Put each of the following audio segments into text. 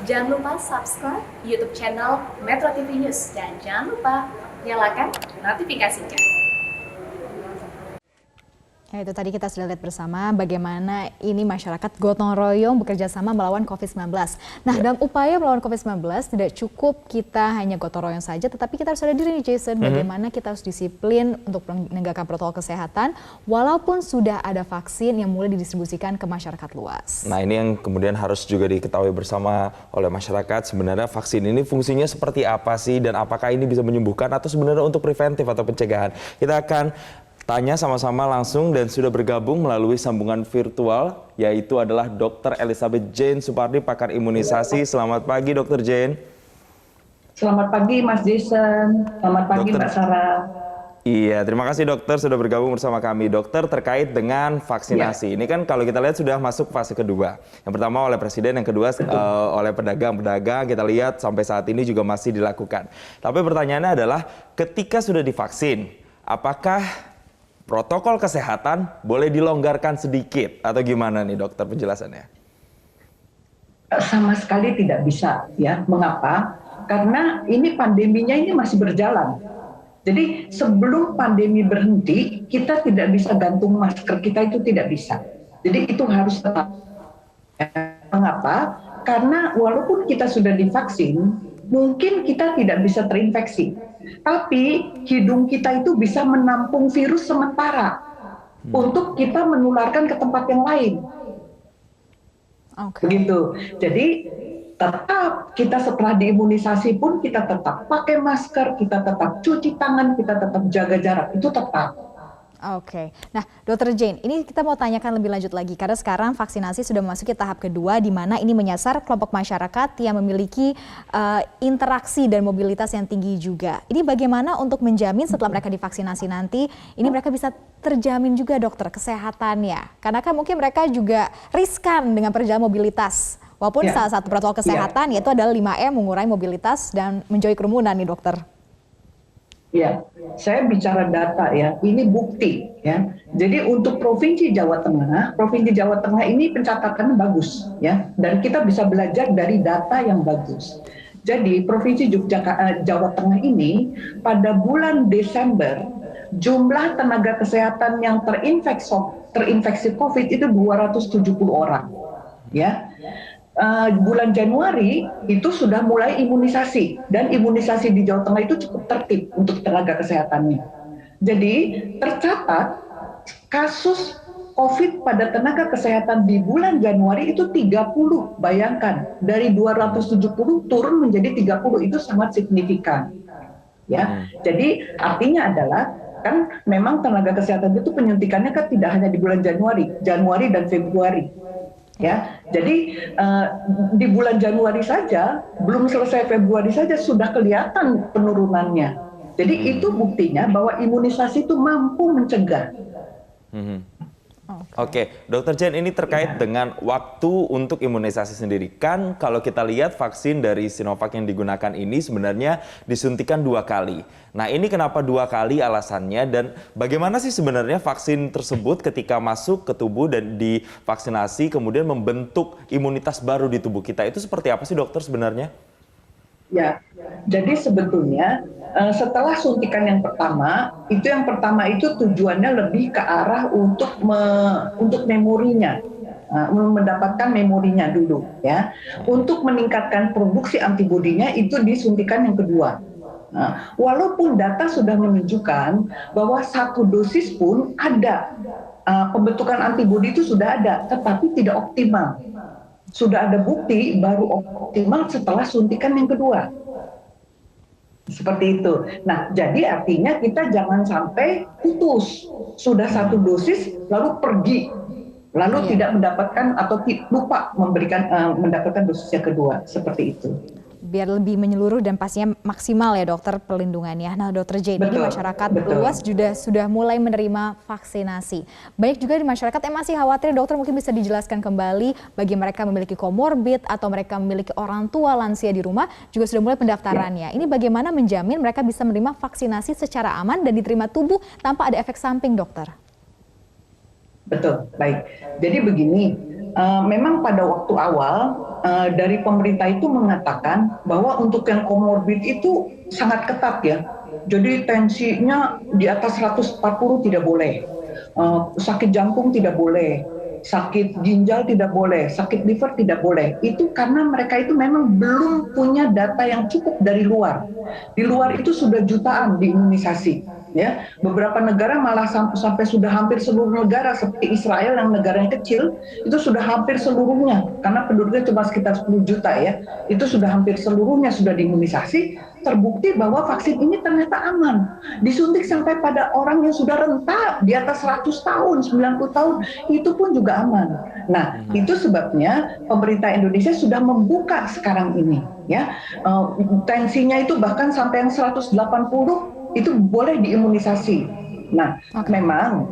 Jangan lupa subscribe YouTube channel Metro TV News dan jangan lupa nyalakan notifikasinya. Ya, itu tadi kita sudah lihat bersama bagaimana ini masyarakat gotong royong bekerja sama melawan COVID-19. Nah, dalam upaya melawan COVID-19 tidak cukup kita hanya gotong royong saja, tetapi kita harus ada diri nih Jason, bagaimana kita harus disiplin untuk menegakkan protokol kesehatan walaupun sudah ada vaksin yang mulai didistribusikan ke masyarakat luas. Nah, ini yang kemudian harus juga diketahui bersama oleh masyarakat, sebenarnya vaksin ini fungsinya seperti apa sih dan apakah ini bisa menyembuhkan atau sebenarnya untuk preventif atau pencegahan. Kita akan tanya sama-sama langsung dan sudah bergabung melalui sambungan virtual, yaitu adalah Dr. Elizabeth Jane Supardi, pakar imunisasi. Selamat pagi Dr. Jane. Selamat pagi Mas Jason, selamat pagi Mbak Sarah. Iya, terima kasih dokter sudah bergabung bersama kami. Dokter, terkait dengan vaksinasi, ini kan kalau kita lihat sudah masuk fase kedua. Yang pertama oleh Presiden, yang kedua oleh pedagang-pedagang, kita lihat sampai saat ini juga masih dilakukan. Tapi pertanyaannya adalah ketika sudah divaksin, apakah protokol kesehatan boleh dilonggarkan sedikit atau gimana nih dokter penjelasannya? Sama sekali tidak bisa ya. Mengapa? Karena ini pandeminya ini masih berjalan. Jadi sebelum pandemi berhenti, kita tidak bisa gantung masker kita, itu tidak bisa. Jadi itu harus tetap. Mengapa? Karena walaupun kita sudah divaksin, mungkin kita tidak bisa terinfeksi. Tapi hidung kita itu bisa menampung virus sementara untuk kita menularkan ke tempat yang lain. Begitu. Jadi tetap kita setelah diimunisasi pun kita tetap pakai masker, kita tetap cuci tangan, kita tetap jaga jarak, itu tetap. Oke, nah Dr. Jane, ini kita mau tanyakan lebih lanjut lagi karena sekarang vaksinasi sudah memasuki tahap kedua di mana ini menyasar kelompok masyarakat yang memiliki interaksi dan mobilitas yang tinggi juga. Ini bagaimana untuk menjamin setelah mereka divaksinasi nanti, ini mereka bisa terjamin juga dokter kesehatannya? Karena kan mungkin mereka juga riskan dengan perjalanan mobilitas. Walaupun salah satu protokol kesehatan yaitu adalah 5M, mengurangi mobilitas dan menjauhi kerumunan nih dokter. Ya, saya bicara data ya, ini bukti ya. Jadi untuk Provinsi Jawa Tengah ini pencatatannya bagus ya, dan kita bisa belajar dari data yang bagus. Jadi Provinsi Jawa Tengah ini pada bulan Desember jumlah tenaga kesehatan yang terinfeksi COVID itu 270 orang ya. Bulan Januari itu sudah mulai imunisasi dan imunisasi di Jawa Tengah itu cukup tertib untuk tenaga kesehatannya. Jadi tercatat kasus COVID pada tenaga kesehatan di bulan Januari itu 30. Bayangkan dari 270 turun menjadi 30, itu sangat signifikan. Ya, jadi artinya adalah kan memang tenaga kesehatan itu penyuntikannya kan tidak hanya di bulan Januari dan Februari. Ya, jadi di bulan Januari saja, belum selesai Februari saja sudah kelihatan penurunannya. Jadi itu buktinya bahwa imunisasi itu mampu mencegah. Oke, Dr. Jane, ini terkait dengan waktu untuk imunisasi sendiri. Kan kalau kita lihat vaksin dari Sinovac yang digunakan ini sebenarnya disuntikan 2 kali. Nah, ini kenapa 2 kali alasannya dan bagaimana sih sebenarnya vaksin tersebut ketika masuk ke tubuh dan divaksinasi kemudian membentuk imunitas baru di tubuh kita? Itu seperti apa sih dokter sebenarnya? Ya, jadi sebetulnya setelah suntikan yang pertama itu tujuannya lebih ke arah untuk memorinya, mendapatkan memorinya dulu ya. Untuk meningkatkan produksi antibodinya itu disuntikan yang kedua. Walaupun data sudah menunjukkan bahwa 1 dosis pun ada pembentukan antibodi itu sudah ada, tetapi tidak optimal. Sudah ada bukti baru optimal setelah suntikan yang kedua. Seperti itu. Nah, jadi artinya kita jangan sampai putus. Sudah 1 dosis lalu pergi. Lalu tidak mendapatkan atau lupa mendapatkan dosis yang kedua. Seperti itu. Biar lebih menyeluruh dan pastinya maksimal ya dokter pelindungannya. Nah Dr. Jane, ini masyarakat luas sudah mulai menerima vaksinasi. Banyak juga di masyarakat yang masih khawatir, dokter mungkin bisa dijelaskan kembali bagi mereka memiliki komorbid atau mereka memiliki orang tua lansia di rumah juga sudah mulai pendaftarannya. Ini bagaimana menjamin mereka bisa menerima vaksinasi secara aman dan diterima tubuh tanpa ada efek samping dokter? Betul, baik. Jadi begini, Memang pada waktu awal dari pemerintah itu mengatakan bahwa untuk yang komorbid itu sangat ketat ya. Jadi tensinya di atas 140 tidak boleh, sakit jantung tidak boleh, sakit ginjal tidak boleh, sakit liver tidak boleh. Itu karena mereka itu memang belum punya data yang cukup dari luar. Di luar itu sudah jutaan diimunisasi. Ya, beberapa negara malah sampai sudah hampir seluruh negara seperti Israel yang negara yang kecil itu sudah hampir seluruhnya karena penduduknya cuma sekitar 10 juta ya, itu sudah hampir seluruhnya sudah diimunisasi, terbukti bahwa vaksin ini ternyata aman, disuntik sampai pada orang yang sudah renta di atas 100 tahun, 90 tahun itu pun juga aman. Nah, itu sebabnya pemerintah Indonesia sudah membuka sekarang ini ya, tensinya itu bahkan sampai yang 180 itu boleh diimunisasi. Nah, memang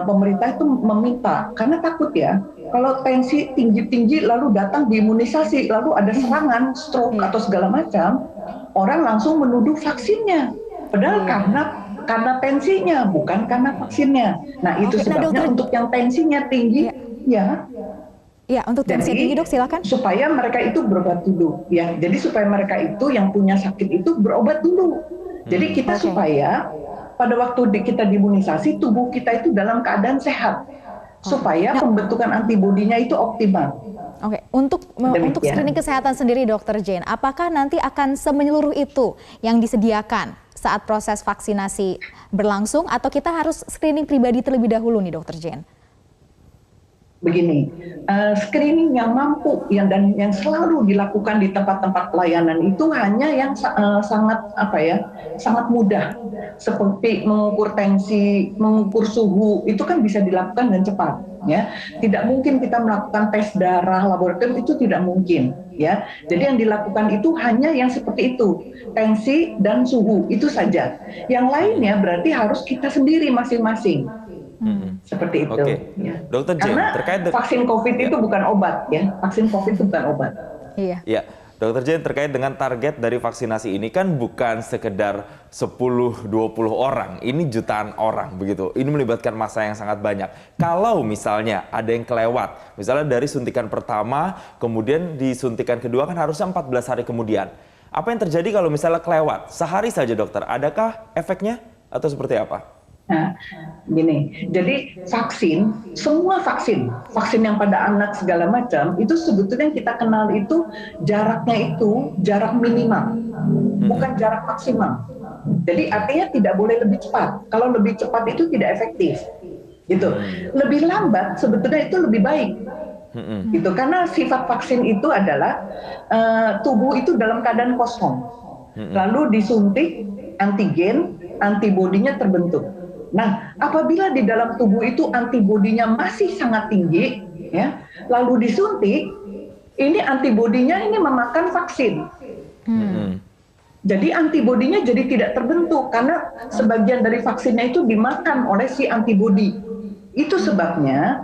pemerintah itu meminta karena takut ya, kalau tensi tinggi-tinggi lalu datang diimunisasi, lalu ada serangan, stroke atau segala macam, orang langsung menuduh vaksinnya. Padahal karena tensinya, bukan karena vaksinnya. Nah, itu sebabnya untuk yang tensinya tinggi, Ya, untuk tensi tinggi dok silakan. Supaya mereka itu berobat dulu, ya. Jadi supaya mereka itu yang punya sakit itu berobat dulu. Jadi kita supaya pada waktu kita diimunisasi tubuh kita itu dalam keadaan sehat, supaya pembentukan antibodinya itu optimal. Oke, untuk screening kesehatan sendiri, Dr. Jane, apakah nanti akan semenyeluruh itu yang disediakan saat proses vaksinasi berlangsung, atau kita harus screening pribadi terlebih dahulu nih, Dr. Jane? Begini, screening yang mampu dan yang selalu dilakukan di tempat-tempat pelayanan itu hanya yang sangat mudah, seperti mengukur tensi, mengukur suhu, itu kan bisa dilakukan dan cepat, ya. Tidak mungkin kita melakukan tes darah laboratorium, itu tidak mungkin, ya. Jadi yang dilakukan itu hanya yang seperti itu, tensi dan suhu, itu saja. Yang lainnya berarti harus kita sendiri masing-masing. Seperti itu. Ya. Dokter Jane, terkait vaksin COVID itu bukan obat, ya. Vaksin COVID itu bukan obat. Iya. Ya, Dokter Jane, terkait dengan target dari vaksinasi ini kan bukan sekedar 10-20 orang, ini jutaan orang begitu. Ini melibatkan massa yang sangat banyak. Kalau misalnya ada yang kelewat, misalnya dari suntikan pertama, kemudian disuntikan kedua kan harusnya 14 hari kemudian. Apa yang terjadi kalau misalnya kelewat? Sehari saja dokter, adakah efeknya atau seperti apa? Nah, gini, jadi semua vaksin yang pada anak segala macam, itu sebetulnya yang kita kenal itu jaraknya itu jarak minimal, bukan jarak maksimal. Jadi artinya tidak boleh lebih cepat. Kalau lebih cepat itu tidak efektif, gitu. Lebih lambat sebetulnya itu lebih baik, gitu. Karena sifat vaksin itu adalah tubuh itu dalam keadaan kosong, lalu disuntik antigen, antibodinya terbentuk. Nah, apabila di dalam tubuh itu antibodinya masih sangat tinggi, ya, lalu disuntik, ini antibodinya ini memakan vaksin. Jadi antibodinya jadi tidak terbentuk karena sebagian dari vaksinnya itu dimakan oleh si antibodi. Itu sebabnya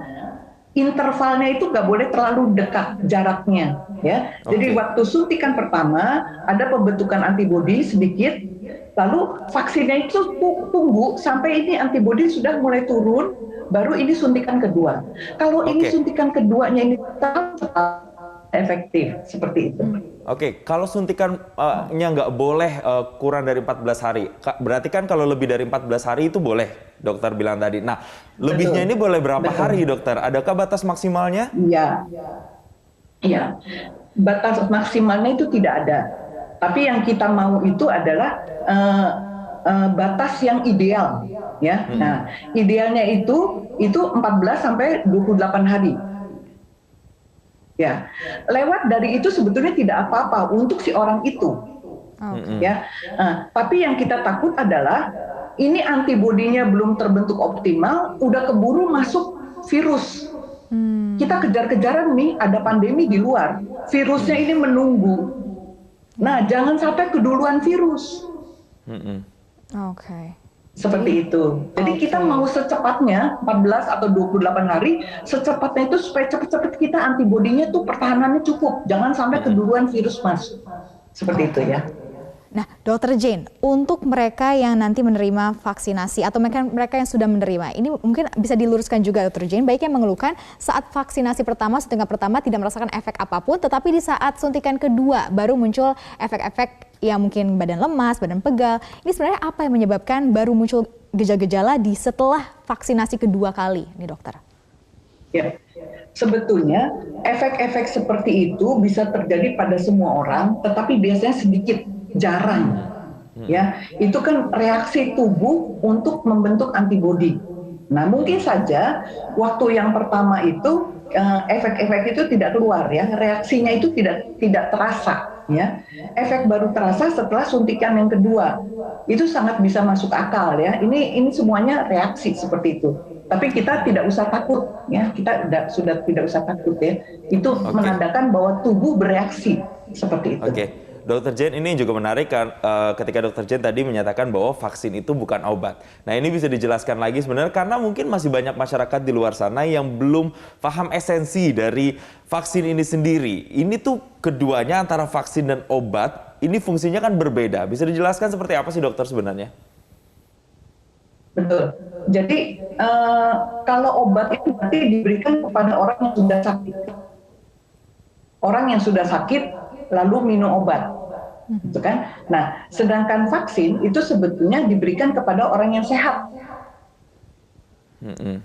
intervalnya itu nggak boleh terlalu dekat jaraknya, ya. Jadi waktu suntikan pertama ada pembentukan antibodi sedikit. Lalu vaksinnya itu tunggu sampai ini antibodi sudah mulai turun, baru ini suntikan kedua. Kalau ini suntikan keduanya ini tetap efektif, seperti itu. Kalau suntikannya nggak boleh kurang dari 14 hari, berarti kan kalau lebih dari 14 hari itu boleh, dokter bilang tadi. Nah, lebihnya ini boleh berapa hari, dokter? Adakah batas maksimalnya? Iya, batas maksimalnya itu tidak ada. Tapi yang kita mau itu adalah batas yang ideal, ya. Nah, idealnya itu 14 sampai 28 hari. Ya. Lewat dari itu sebetulnya tidak apa-apa untuk si orang itu. Ya. Tapi yang kita takut adalah ini antibodinya belum terbentuk optimal, udah keburu masuk virus. Kita kejar-kejaran nih, ada pandemi di luar. Virusnya ini menunggu. Nah, jangan sampai keduluan virus. Seperti itu. Jadi kita mau secepatnya 14 atau 28 hari, secepatnya itu supaya cepat-cepat kita antibodinya tuh pertahanannya cukup. Jangan sampai keduluan virus masuk. Seperti itu ya. Nah, Dokter Jane, untuk mereka yang nanti menerima vaksinasi atau mereka yang sudah menerima, ini mungkin bisa diluruskan juga Dokter Jane, baik yang mengeluhkan saat vaksinasi pertama, suntikan pertama tidak merasakan efek apapun, tetapi di saat suntikan kedua baru muncul efek-efek yang mungkin badan lemas, badan pegal. Ini sebenarnya apa yang menyebabkan baru muncul gejala-gejala di setelah vaksinasi kedua kali, nih dokter? Ya, sebetulnya efek-efek seperti itu bisa terjadi pada semua orang, tetapi biasanya sedikit, jarang. Ya, itu kan reaksi tubuh untuk membentuk antibodi. Nah, mungkin saja waktu yang pertama itu efek-efek itu tidak keluar ya, reaksinya itu tidak terasa ya. Efek baru terasa setelah suntikan yang kedua. Itu sangat bisa masuk akal ya. Ini semuanya reaksi seperti itu. Tapi kita tidak usah takut ya. Kita sudah tidak usah takut ya. Itu menandakan bahwa tubuh bereaksi seperti itu. Oke. Dokter Jane, ini juga menarik kan ketika Dokter Jane tadi menyatakan bahwa vaksin itu bukan obat. Nah, ini bisa dijelaskan lagi sebenarnya karena mungkin masih banyak masyarakat di luar sana yang belum paham esensi dari vaksin ini sendiri. Ini tuh keduanya antara vaksin dan obat, ini fungsinya kan berbeda. Bisa dijelaskan seperti apa sih dokter sebenarnya? Betul. Jadi kalau obat itu nanti diberikan kepada orang yang sudah sakit. Orang yang sudah sakit lalu minum obat, gitu kan? Nah, sedangkan vaksin itu sebetulnya diberikan kepada orang yang sehat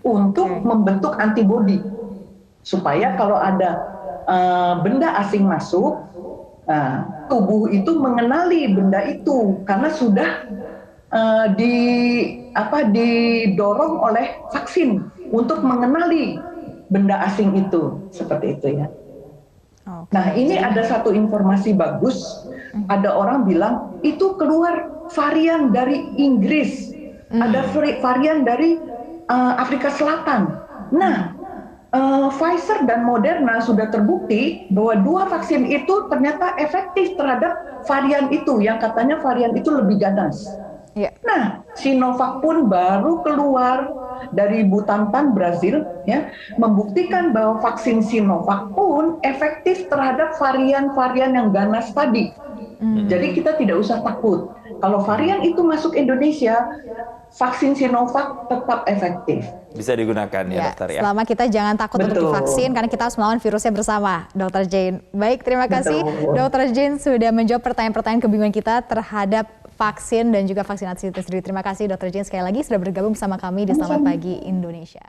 untuk membentuk antibodi supaya kalau ada benda asing masuk, tubuh itu mengenali benda itu karena sudah didorong oleh vaksin untuk mengenali benda asing itu, seperti itu ya. Nah, ini ada satu informasi bagus. Ada orang bilang itu keluar varian dari Inggris, ada varian dari Afrika Selatan. Nah, Pfizer dan Moderna sudah terbukti bahwa dua vaksin itu ternyata efektif terhadap varian itu, yang katanya varian itu lebih ganas. Nah, Sinovac pun baru keluar dari Butantan, Brazil, ya, membuktikan bahwa vaksin Sinovac pun efektif terhadap varian-varian yang ganas tadi. Jadi kita tidak usah takut. Kalau varian itu masuk Indonesia, vaksin Sinovac tetap efektif. Bisa digunakan ya dokter ya. Selama kita jangan takut untuk divaksin karena kita harus melawan virusnya bersama, Dokter Jane. Baik, terima kasih Dokter Jane sudah menjawab pertanyaan-pertanyaan kebingungan kita terhadap vaksin dan juga vaksinasi itu sendiri. Terima kasih Dokter Jane sekali lagi sudah bergabung bersama kami di Selamat Pagi Indonesia.